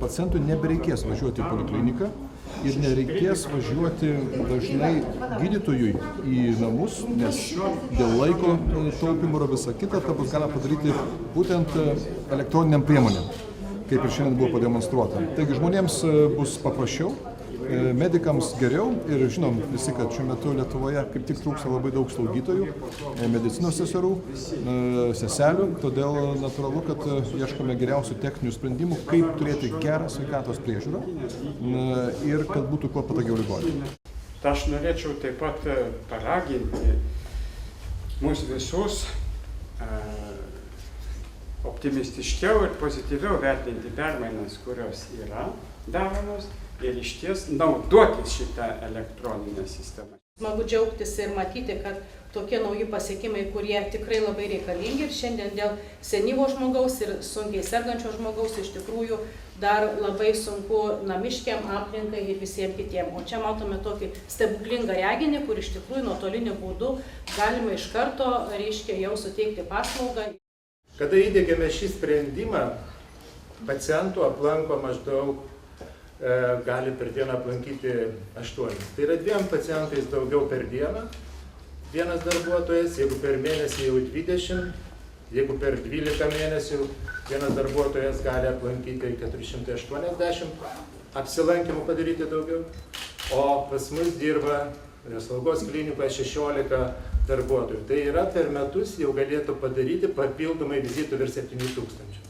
pacientui nebereikės važiuoti į polikliniką ir nereikės važiuoti dažnai gydytojui į namus, nes dėl laiko taupymo ir visa kita, tai bus galima padaryti būtent elektroniniam priemonėm, kaip ir šiandien buvo pademonstruota. Taigi žmonėms bus paprasčiau, medikams geriau ir žinom visi, kad šiuo metu Lietuvoje kaip tik trūksta labai daug slaugytojų, medicinos seserų, seselių, todėl natūralu, kad ieškome geriausių techninių sprendimų, kaip turėti gerą sveikatos priežiūrą ir kad būtų kuo patogiau ligoninėje. Aš norėčiau taip pat paraginti mūsų visus optimistiškiau ir pozityviau vertinti permainas, kurios yra daromos, ir išties naudotis šitą elektroninę sistemą. Smagu džiaugtis ir matyti, kad tokie nauji pasiekimai, kurie tikrai labai reikalingi ir šiandien dėl senyvo žmogaus ir sunkiai sergančio žmogaus iš tikrųjų dar labai sunku namiškiam, aplinkai ir visiems kitiem. O čia matome tokį stebuklingą reginį, kur iš tikrųjų nuotoliniu būdu galima iš karto, jau suteikti paslaugą. Kada įdėgėme šį sprendimą, pacientų aplanko maždaug gali per dieną aplankyti 8. Tai yra 2 pacientais daugiau per dieną, vienas darbuotojas, jeigu per mėnesį jau 20, jeigu per 12 mėnesių vienas darbuotojas gali aplankyti 480 apsilankymų padaryti daugiau, o pas mus dirba slaugos klinikoje 16 darbuotojų. Tai yra per metus jau galėtų padaryti papildomai vizitų virš 7 000.